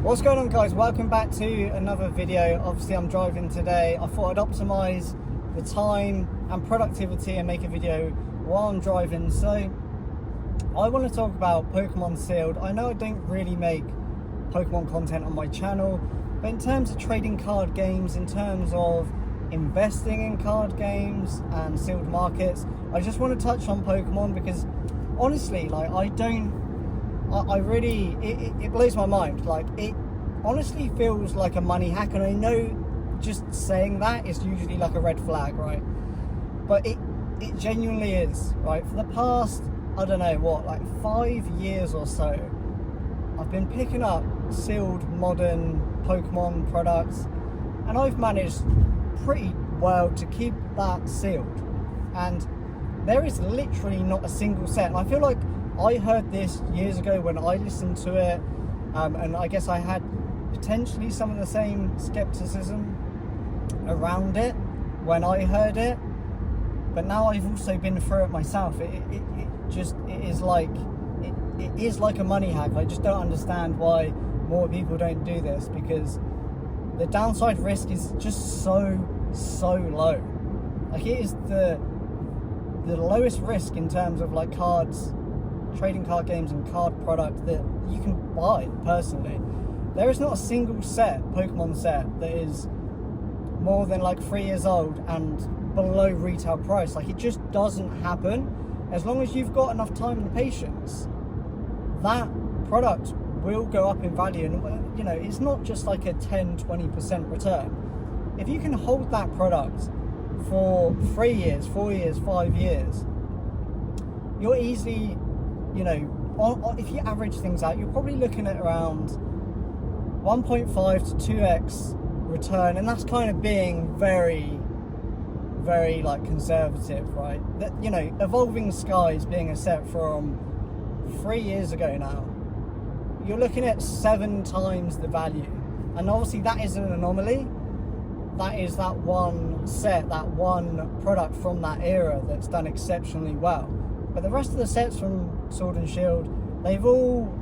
What's going on, guys? Welcome back to another video. Obviously I'm driving today. I thought I'd optimize the time and productivity and make a video while I'm driving. So I want to talk about Pokemon Sealed. I know I don't really make Pokemon content on my channel, but in terms of trading card games, in terms of investing in card games and sealed markets, I just want to touch on Pokemon because honestly, like, it blows my mind. Like, it honestly feels like a money hack, and I know just saying that is usually like a red flag, right? But it genuinely is, right? For the past, I don't know what, like 5 years or so, I've been picking up sealed modern Pokemon products, and I've managed pretty well to keep that sealed. And there is literally not a single set, and I feel like I heard this years ago when I listened to it, and I guess I had potentially some of the same skepticism around it when I heard it, but now I've also been through it myself. It is like a money hack. I just don't understand why more people don't do this, because the downside risk is just so low. Like, it is the lowest risk in terms of like cards, trading card games and card product that you can buy. Personally, there is not a single Pokemon set that is more than like 3 years old and below retail price. Like, it just doesn't happen. As long as you've got enough time and patience, that product will go up in value. And you know, it's not just like a 10-20% return. If you can hold that product for 3 years, 4 years, 5 years, you're easily, you know, if you average things out, you're probably looking at around 1.5 to 2x return, and that's kind of being very like conservative, right? That, you know, Evolving Skies being a set from 3 years ago now, you're looking at 7 times the value. And obviously that is an anomaly. That is that one set, that one product from that era that's done exceptionally well. But the rest of the sets from Sword and Shield, they've all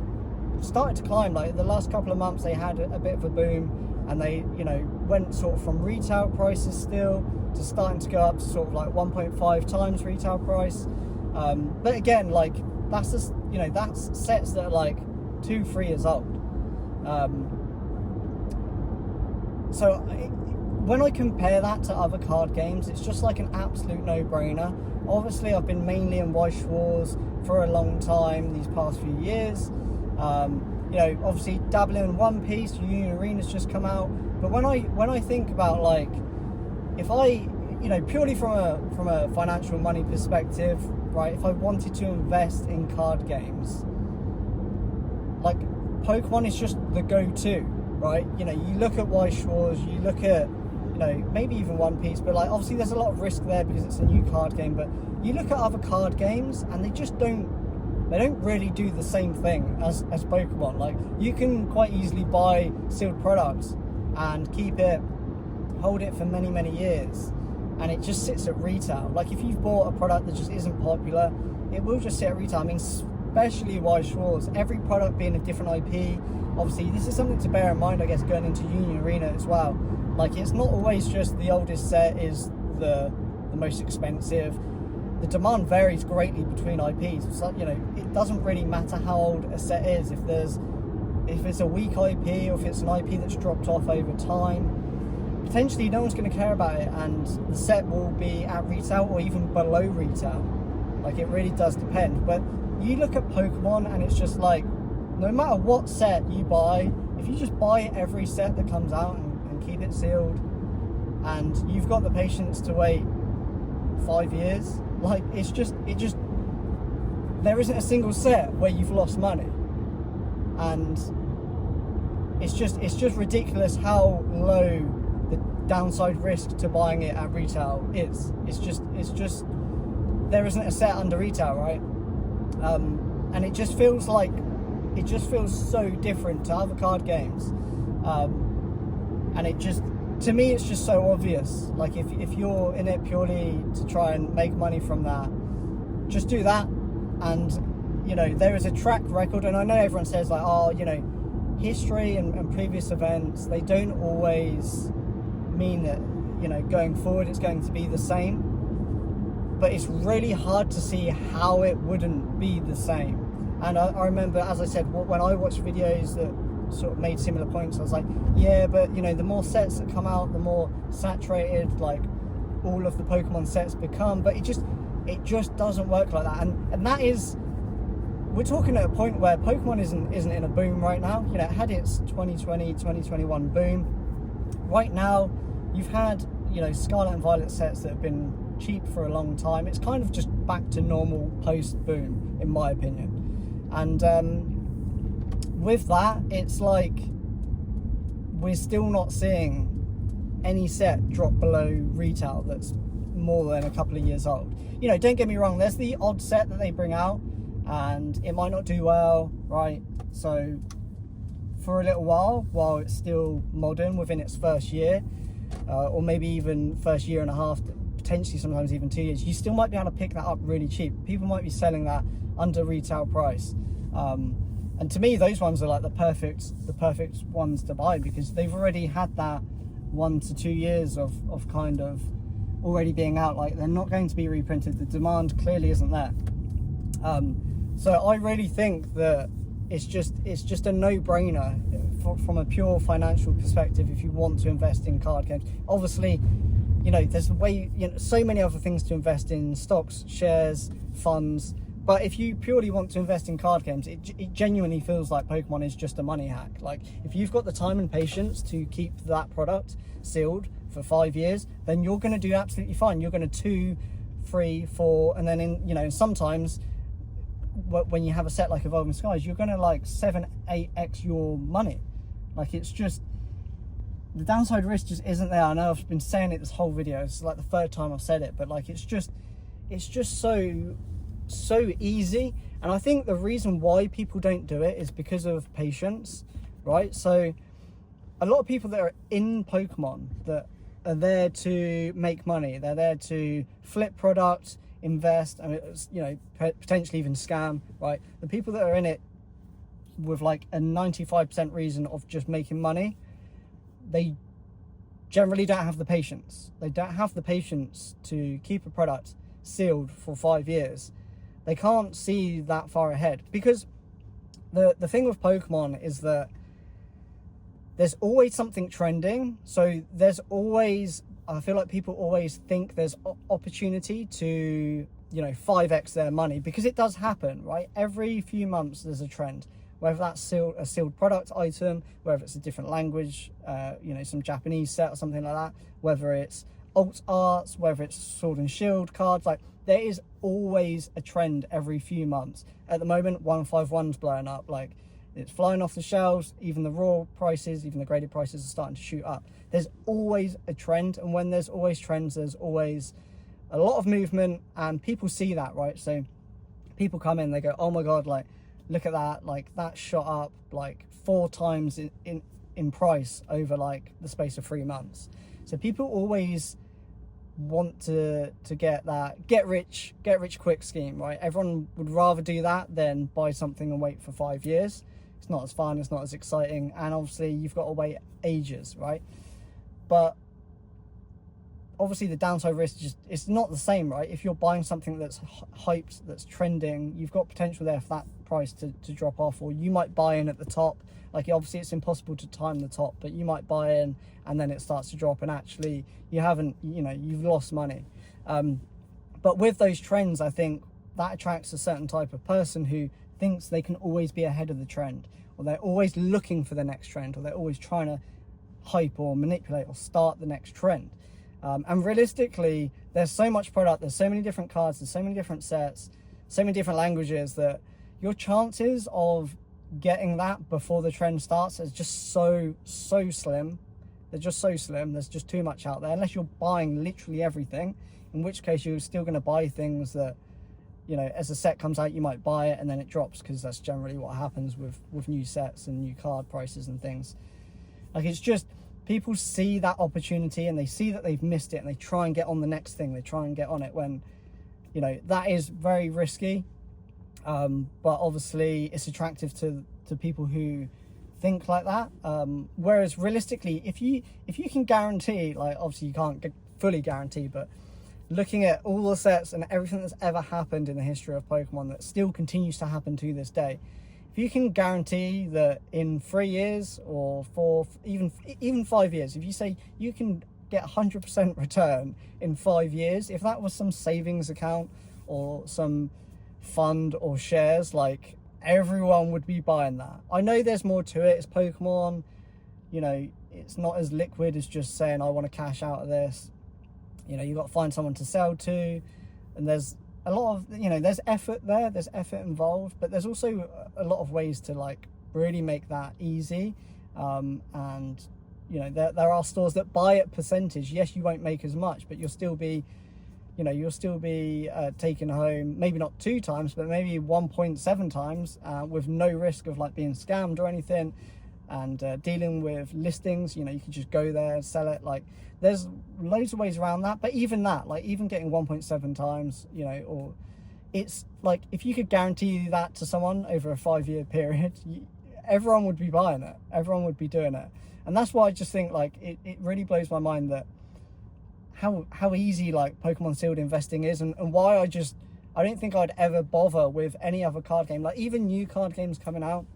started to climb. Like, the last couple of months they had a bit of a boom, and they, you know, went sort of from retail prices still to starting to go up to sort of like 1.5 times retail price. But again, like, that's just, you know, that's sets that are like 2-3 years old. So when I compare that to other card games, it's just like an absolute no-brainer. Obviously, I've been mainly in Weiss Wars for a long time these past few years. You know, obviously dabbling in One Piece, Union Arena's just come out. But when I think about, like, if I, you know, purely from a financial money perspective, right, if I wanted to invest in card games, like, Pokemon is just the go-to, right? You know, you look at Weiss Wars, you look at, you know, maybe even One Piece, but like, obviously there's a lot of risk there because it's a new card game. But you look at other card games and they just don't really do the same thing as Pokemon. Like, you can quite easily buy sealed products and keep it, hold it for many years, and it just sits at retail. Like, if you've bought a product that just isn't popular, it will just sit at retail. I mean, especially Weiss Wars, every product being a different IP. Obviously, this is something to bear in mind, I guess, going into Union Arena as well. Like, it's not always just the oldest set is the most expensive. The demand varies greatly between IPs. It's like, you know, it doesn't really matter how old a set is. If it's a weak IP, or if it's an IP that's dropped off over time, potentially no one's going to care about it, and the set will be at retail or even below retail. Like, it really does depend. But you look at Pokemon and it's just like, no matter what set you buy, if you just buy every set that comes out and keep it sealed, and you've got the patience to wait 5 years, like, it just there isn't a single set where you've lost money. And it's just ridiculous how low the downside risk to buying it at retail is. It's just there isn't a set under retail, right? And it just feels so different to other card games. And it just, to me, it's just so obvious. Like, if you're in it purely to try and make money from that, just do that. And, you know, there is a track record, and I know everyone says, like, oh, you know, history and previous events, they don't always mean that, you know, going forward it's going to be the same. But it's really hard to see how it wouldn't be the same. And I remember, as I said, when I watched videos that sort of made similar points, I was like, yeah, but you know, the more sets that come out, the more saturated like all of the Pokemon sets become. But it just doesn't work like that. And that is, we're talking at a point where Pokemon isn't in a boom right now. You know, it had its 2020, 2021 boom. Right now, you've had, you know, Scarlet and Violet sets that have been cheap for a long time. It's kind of just back to normal post-boom, in my opinion. And with that, it's like we're still not seeing any set drop below retail that's more than a couple of years old. You know, don't get me wrong, there's the odd set that they bring out and it might not do well, right? So for a little while it's still modern within its first year, or maybe even first year and a half, potentially sometimes even 2 years, you still might be able to pick that up really cheap. People might be selling that under retail price. And to me, those ones are like the perfect ones to buy, because they've already had that 1 to 2 years of kind of already being out. Like, they're not going to be reprinted. The demand clearly isn't there. So I really think that it's just a no-brainer from a pure financial perspective if you want to invest in card games. Obviously, you know, there's so many other things to invest in: stocks, shares, funds. But if you purely want to invest in card games, it genuinely feels like Pokemon is just a money hack. Like, if you've got the time and patience to keep that product sealed for 5 years, then you're going to do absolutely fine. You're going to 2, 3, 4, and then sometimes when you have a set like Evolving Skies, you're going to like 7, 8x your money. Like, it's just, the downside risk just isn't there. I know I've been saying it this whole video. It's like the third time I've said it, but like, it's just so easy. And I think the reason why people don't do it is because of patience, right? So a lot of people that are in Pokemon that are there to make money, they're there to flip products, invest, and potentially even scam, right? The people that are in it with like a 95% reason of just making money, they generally don't have the patience. They don't have the patience to keep a product sealed for 5 years. They can't see that far ahead, because the thing with Pokemon is that there's always something trending. So there's always, I feel like people always think there's opportunity to, 5x their money, because it does happen, right? Every few months there's a trend, whether that's a sealed product item, whether it's a different language, some Japanese set or something like that, whether it's alt arts, whether it's Sword and Shield cards. Like, there is always a trend every few months. At the moment, 151's blowing up. Like, it's flying off the shelves. Even the raw prices, even the graded prices are starting to shoot up. There's always a trend, and when there's always trends, there's always a lot of movement, and people see that, right? So people come in, they go, oh my god, like, look at that, like, that shot up like 4 times in price over like the space of 3 months. So people always want to get that get rich quick scheme, right? Everyone would rather do that than buy something and wait for 5 years. It's not as fun, it's not as exciting, and obviously you've got to wait ages, right? But obviously the downside risk it's not the same, right? If you're buying something that's hyped, that's trending, you've got potential there for that price to drop off, or you might buy in at the top. Like, obviously it's impossible to time the top, but you might buy in and then it starts to drop, and actually you haven't, you've lost money. But with those trends, I think that attracts a certain type of person who thinks they can always be ahead of the trend, or they're always looking for the next trend, or they're always trying to hype or manipulate or start the next trend. And realistically, there's so much product, there's so many different cards, there's so many different sets, so many different languages, that your chances of getting that before the trend starts is just so slim. They're just so slim. There's just too much out there, unless you're buying literally everything, in which case you're still going to buy things that, as a set comes out, you might buy it and then it drops, because that's generally what happens with new sets and new card prices and things. Like, it's just, people see that opportunity and they see that they've missed it, and they try and get on the next thing. They try and get on it when, that is very risky. But obviously it's attractive to people who think like that. Whereas realistically, if you can guarantee, like obviously you can't fully guarantee, but looking at all the sets and everything that's ever happened in the history of Pokemon that still continues to happen to this day, if you can guarantee that in 3 years or 4, even 5 years, if you say you can get 100% return in 5 years, if that was some savings account or some fund or shares, like everyone would be buying that. I know there's more to it. It's Pokemon, you know, it's not as liquid as just saying I want to cash out of this. You know, you've got to find someone to sell to, and there's a lot of, you know, there's effort there, there's effort involved, but there's also a lot of ways to like really make that easy. And you know, there are stores that buy at percentage. Yes, you won't make as much, but you'll still be, you know, taking home maybe not 2 times, but maybe 1.7 times with no risk of like being scammed or anything. And dealing with listings, you know, you can just go there and sell it. Like there's loads of ways around that, but even that, like even getting 1.7 times, you know, or it's like if you could guarantee that to someone over a 5-year period, everyone would be buying it, everyone would be doing it. And that's why I just think like it really blows my mind that how easy like Pokemon sealed investing is, and why I don't think I'd ever bother with any other card game. Like even new card games coming out,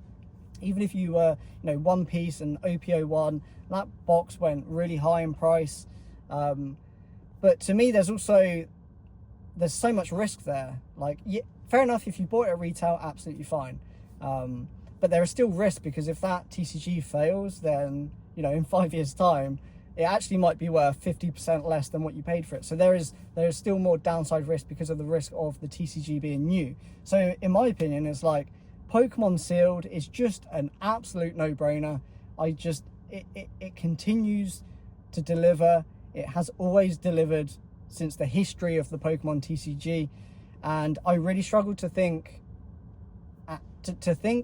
even if you were, you know, One Piece and OPO1, that box went really high in price. But to me, there's so much risk there. Like, yeah, fair enough, if you bought it at retail, absolutely fine. But there is still risk, because if that TCG fails, then, you know, in 5 years' time, it actually might be worth 50% less than what you paid for it. So there is still more downside risk because of the risk of the TCG being new. So in my opinion, it's like, Pokemon sealed is just an absolute no-brainer. It continues to deliver. It has always delivered since the history of the Pokemon TCG, and I really struggle to think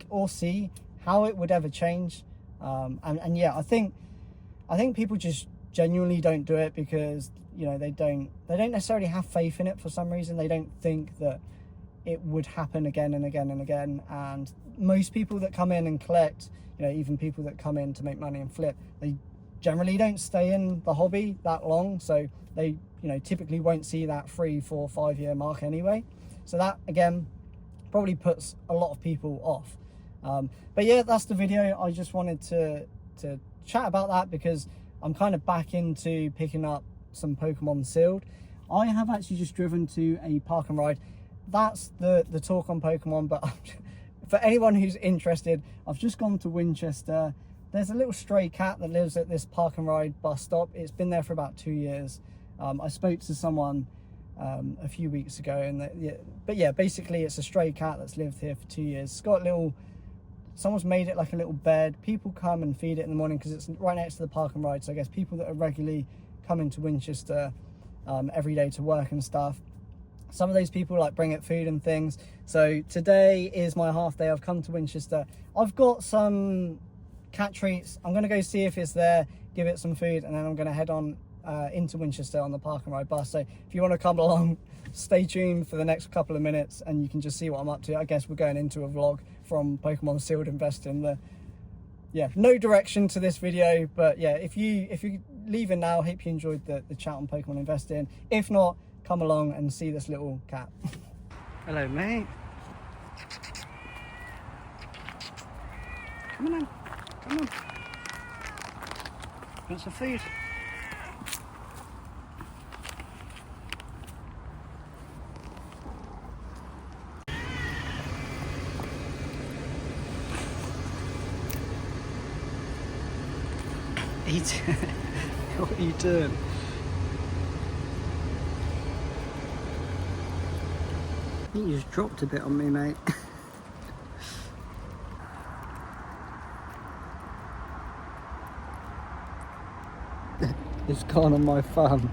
or see how it would ever change. And yeah, I think people just genuinely don't do it because, you know, they don't necessarily have faith in it for some reason. They don't think that it would happen again and again and again. And most people that come in and collect, you know, even people that come in to make money and flip, they generally don't stay in the hobby that long, so they, you know, typically won't see that 3, 4, 5 year mark anyway. So that again probably puts a lot of people off. But yeah, that's the video. I just wanted to chat about that because I'm kind of back into picking up some Pokemon sealed. I have actually just driven to a park and ride. That's the talk on Pokemon, but for anyone who's interested, I've just gone to Winchester. There's a little stray cat that lives at this park and ride bus stop. It's been there for about 2 years. I spoke to someone a few weeks ago, and but yeah, basically it's a stray cat that's lived here for 2 years. It's got someone's made it like a little bed. People come and feed it in the morning because it's right next to the park and ride. So I guess people that are regularly coming to Winchester every day to work and stuff, some of those people like bring it food and things. So today is my half day. I've come to Winchester. I've got some cat treats. I'm going to go see if it's there, give it some food, and then I'm going to head on into Winchester on the park and ride bus. So if you want to come along, stay tuned for the next couple of minutes and you can just see what I'm up to. I guess we're going into a vlog from Pokemon Sealed Investing. No direction to this video, but yeah, if you're leaving now, hope you enjoyed the chat on Pokemon Investing. If not, come along and see this little cat. Hello, mate. Come on. Want some food? Eat. What are you doing? I think you just dropped a bit on me, mate. It's gone on my thumb.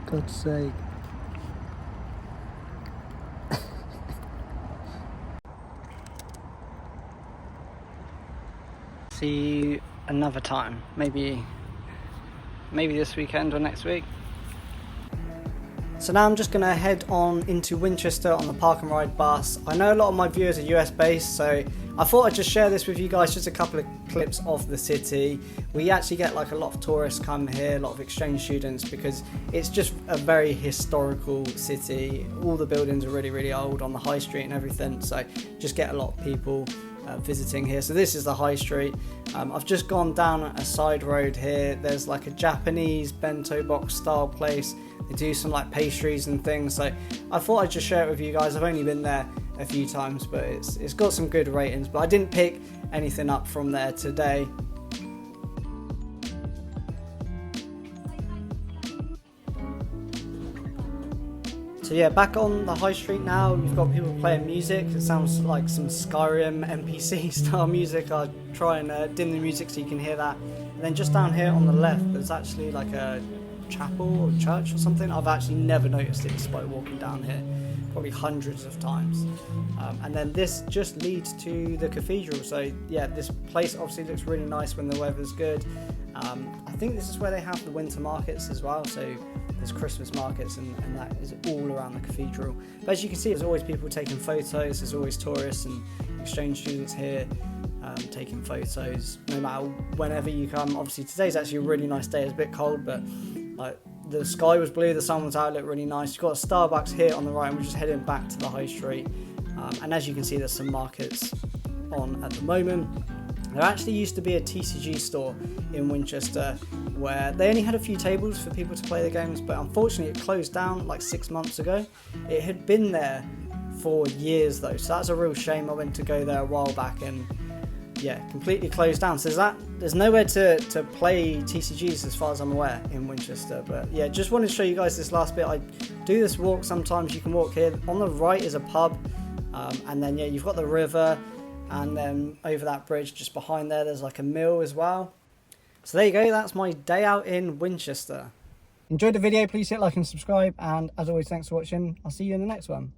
God's sake. See you another time. Maybe this weekend or next week. So now I'm just going to head on into Winchester on the park and ride bus. I know a lot of my viewers are US based, so I thought I'd just share this with you guys, just a couple of clips of the city. We actually get like a lot of tourists come here, a lot of exchange students, because it's just a very historical city. All the buildings are really, really old on the high street and everything, so just get a lot of people visiting here. So this is the high street. I've just gone down a side road here. There's like a Japanese bento box style place. They do some like pastries and things, so I thought I'd just share it with you guys. I've only been there a few times, but it's got some good ratings, but I didn't pick anything up from there today. So yeah, back on the high street now, you've got people playing music. It sounds like some Skyrim NPC style music. I'll try and dim the music so you can hear that. And then just down here on the left, there's actually like a chapel or church or something. I've actually never noticed it despite walking down here probably hundreds of times. And then this just leads to the cathedral. So yeah, this place obviously looks really nice when the weather's good. I think this is where they have the winter markets as well, so there's Christmas markets and that is all around the cathedral. But as you can see, there's always people taking photos, there's always tourists and exchange students here taking photos no matter whenever you come. Obviously today's actually a really nice day. It's a bit cold, but like the sky was blue, the sun was out, looked really nice. You've got a Starbucks here on the right, and we're just heading back to the high street. And as you can see, there's some markets on at the moment. There actually used to be a TCG store in Winchester where they only had a few tables for people to play the games, but unfortunately it closed down like 6 months ago. It had been there for years though, so that's a real shame. I went to go there a while back and yeah, completely closed down. So there's nowhere to play TCGs as far as I'm aware in Winchester. But yeah, just wanted to show you guys this last bit. I do this walk sometimes. You can walk here. On the right is a pub, and then yeah, you've got the river, and then over that bridge just behind there's like a mill as well. So there you go, that's my day out in Winchester. Enjoyed the video, please hit like and subscribe, and as always, thanks for watching. I'll see you in the next one.